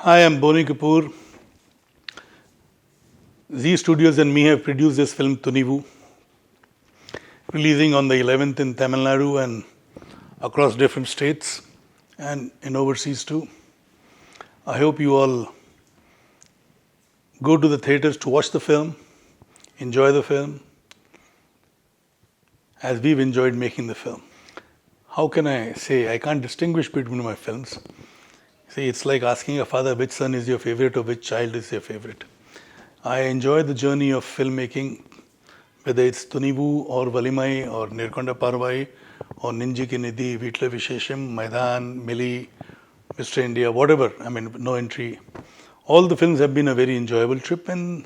Hi, I'm Boni Kapoor. Z Studios and me have produced this film Tunivu, releasing on the 11th in Tamil Nadu and across different states and in overseas too. I hope you all go to the theaters to watch the film, enjoy the film, as we've enjoyed making the film. How can I say I can't distinguish between my films? See, it's like asking a father which son is your favorite or which child is your favorite. I enjoy the journey of filmmaking, whether it's Tunivu or Valimai or Nirkonda Parvai or Ninji Ki Nidhi, Vitla Vishesham, Maidan, Mili, Mr. India, whatever, No Entry. All the films have been a very enjoyable trip, and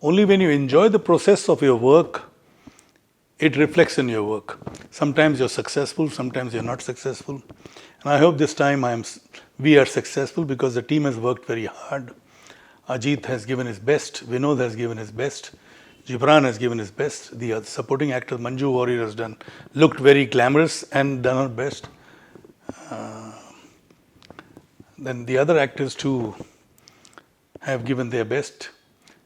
only when you enjoy the process of your work, it reflects in your work. Sometimes you're successful, sometimes you're not successful. And I hope this time we are successful because the team has worked very hard. Ajit has given his best, Vinod has given his best, Gibran has given his best, the supporting actor Manju Warrior has looked very glamorous and done her best. Then the other actors too have given their best.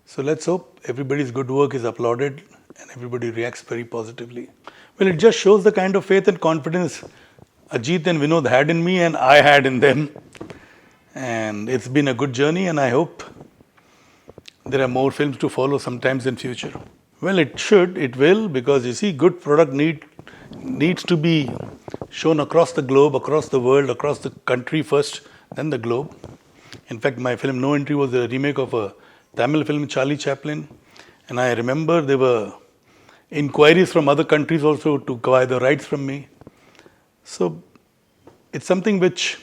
So let's hope everybody's good work is applauded and everybody reacts very positively. Well, it just shows the kind of faith and confidence Ajit and Vinod had in me and I had in them. And it's been a good journey, and I hope there are more films to follow sometimes in future. Well, it will, because you see, good product needs to be shown across the globe, across the world, across the country first, then the globe. In fact, my film No Entry was a remake of a Tamil film, Charlie Chaplin. And I remember there were inquiries from other countries also to buy the rights from me. So it's something which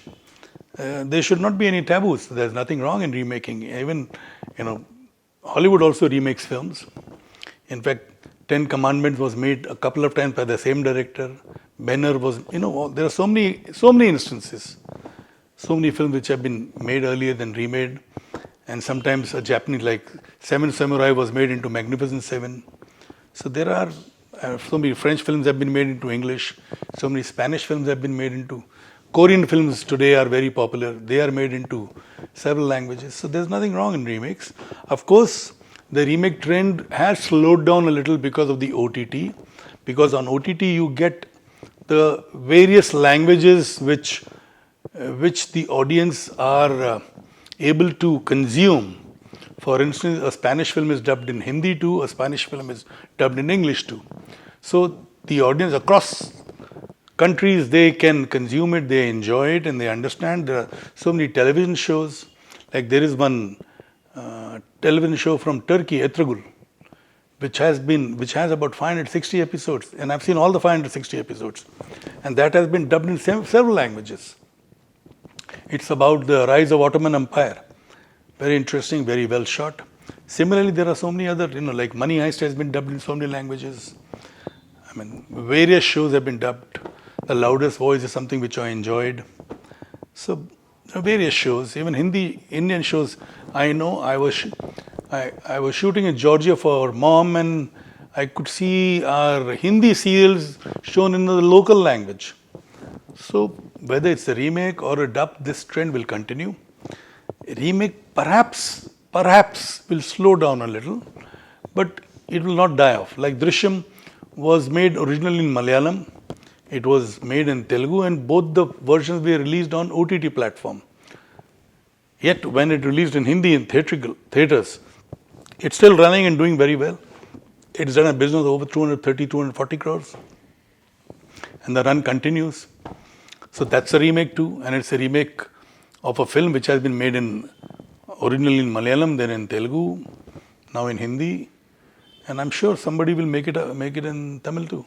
there should not be any taboos. There's nothing wrong in remaking. Even, Hollywood also remakes films. In fact, Ten Commandments was made a couple of times by the same director. Banner was, there are so many instances. So many films which have been made earlier than remade. And sometimes a Japanese, like Seven Samurai was made into Magnificent Seven. So there are so many French films have been made into English. So many Spanish films have been made into. Korean films today are very popular. They are made into several languages. So there's nothing wrong in remakes. Of course, the remake trend has slowed down a little because of the OTT. Because on OTT you get the various languages which the audience are able to consume. For instance, a Spanish film is dubbed in Hindi too, a Spanish film is dubbed in English too. So the audience across countries, they can consume it, they enjoy it, and they understand. There are so many television shows. Like there is one television show from Turkey, Etragul, which has about 560 episodes, and I've seen all the 560 episodes, and that has been dubbed in several languages. It's about the rise of Ottoman Empire. Very interesting, very well shot. Similarly, there are so many other, like Money Heist has been dubbed in so many languages. Various shows have been dubbed. The Loudest Voice is something which I enjoyed. So, various shows, even Indian shows. I know I was shooting in Georgia for Mom, and I could see our Hindi serials shown in the local language. So, whether it's a remake or a dub, this trend will continue. Remake perhaps will slow down a little, but it will not die off. Like Drishyam was made originally in Malayalam, it was made in Telugu, and both the versions were released on OTT platform. Yet when it released in Hindi in theatres, it's still running and doing very well. It's done a business of over 240 crores, and the run continues. So that's a remake too, and it's a remake of a film which has been made originally in Malayalam, then in Telugu, now in Hindi, and I'm sure somebody will make it in Tamil too.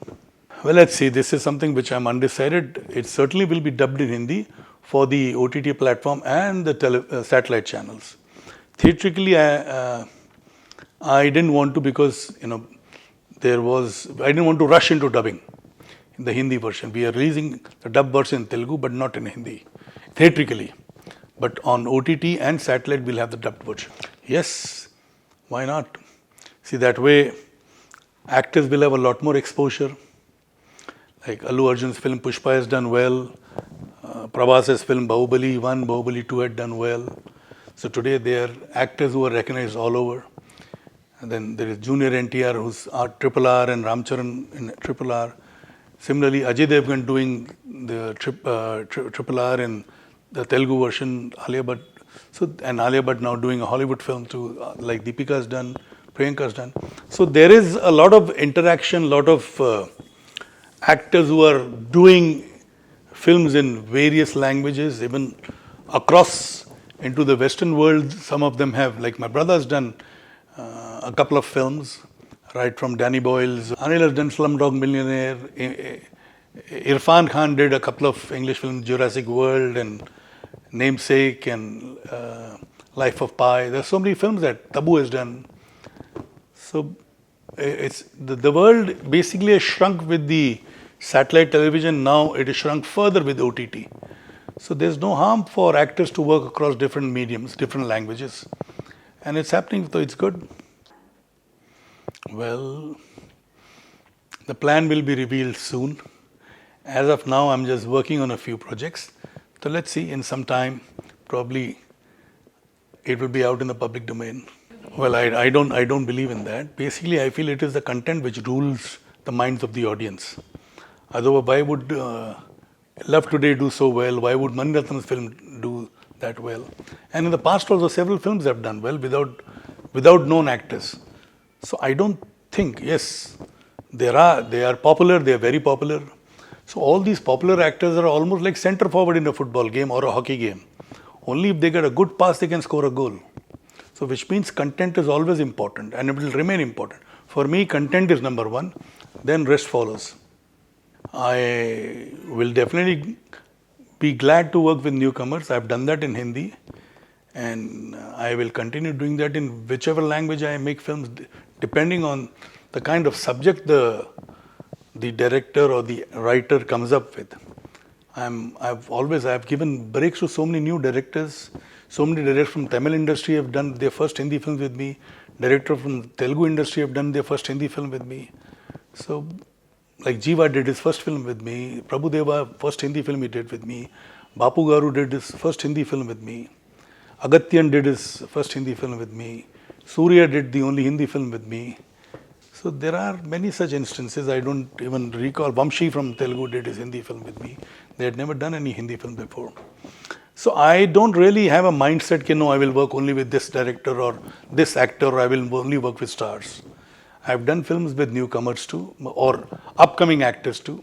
Well, let's see. This is something which I'm undecided. It certainly will be dubbed in Hindi for the OTT platform and the satellite channels. Theatrically, I didn't want to, because I didn't want to rush into dubbing in the Hindi version. We are releasing the dub version in Telugu, but not in Hindi, theatrically. But on OTT and satellite, we'll have the dubbed version. Yes, why not? See, that way, actors will have a lot more exposure. Like Allu Arjun's film Pushpa has done well. Prabhas's film Bahubali 1, Bahubali 2 had done well. So today they are actors who are recognized all over. And then there is Junior NTR, who's Triple R, and Ramcharan in Triple R. Similarly, Ajay Devgan doing the Triple R in the Telugu version, Alia Bhatt. So, and Alia Bhatt now doing a Hollywood film too, like Deepika has done, Priyanka has done. So there is a lot of interaction, a lot of actors who are doing films in various languages, even across into the Western world. Some of them have, like my brother has done a couple of films, right from Danny Boyle's. Anil has done Slumdog Millionaire. Irfan Khan did a couple of English films, Jurassic World and Namesake and Life of Pi. There are so many films that Tabu has done. So it's the world basically has shrunk with the satellite television. Now it is shrunk further with OTT. So there's no harm for actors to work across different mediums, different languages. And it's happening, so it's good. Well, the plan will be revealed soon. As of now, I'm just working on a few projects. So let's see, in some time, probably it will be out in the public domain. Well, I don't believe in that. Basically, I feel it is the content which rules the minds of the audience. Otherwise, why would Love Today do so well? Why would Mani Ratnam's film do that well? And in the past also, several films have done well without known actors. So I don't think, yes, they are popular, they are very popular. So all these popular actors are almost like centre forward in a football game or a hockey game. Only if they get a good pass, they can score a goal. So which means content is always important and it will remain important. For me, content is number one, then rest follows. I will definitely be glad to work with newcomers. I've done that in Hindi and I will continue doing that in whichever language I make films, depending on the kind of subject the director or the writer comes up with. I've given breaks to so many new directors. So many directors from Tamil industry have done their first Hindi films with me. Directors from Telugu industry have done their first Hindi film with me. So, like Jiva did his first film with me. Prabhu Deva, first Hindi film he did with me. Bapu Garu did his first Hindi film with me. Agatyan did his first Hindi film with me. Surya did the only Hindi film with me. So there are many such instances. I don't even recall. Vamshi from Telugu did his Hindi film with me. They had never done any Hindi film before. So I don't really have a mindset that no, I will work only with this director or this actor, or I will only work with stars. I've done films with newcomers too, or upcoming actors too.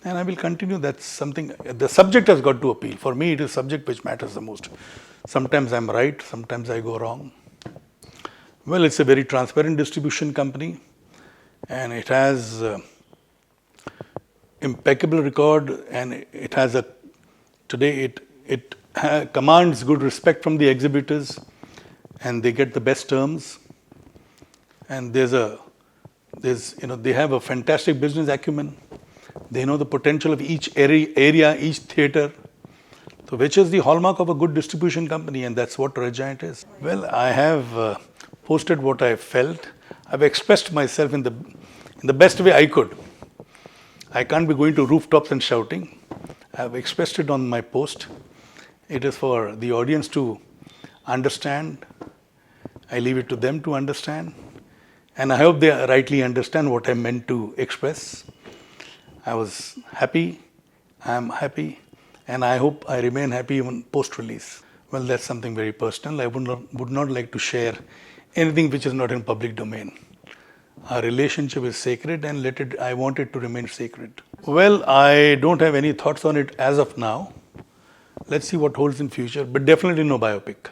And I will continue. That's something, the subject has got to appeal. For me, it is subject which matters the most. Sometimes I'm right, sometimes I go wrong. Well, it's a very transparent distribution company and it has impeccable record, and it has today it commands good respect from the exhibitors and they get the best terms. And they have a fantastic business acumen. They know the potential of each area, each theatre. So which is the hallmark of a good distribution company, and that's what Red Giant is. Well, I have posted what I felt. I've expressed myself in the best way I could. I can't be going to rooftops and shouting. I've expressed it on my post. It is for the audience to understand. I leave it to them to understand. And I hope they rightly understand what I meant to express. I was happy, I am happy, and I hope I remain happy even post-release. Well, that's something very personal. I would not like to share anything which is not in public domain. Our relationship is sacred and I want it to remain sacred. Well, I don't have any thoughts on it as of now. Let's see what holds in future, but definitely no biopic.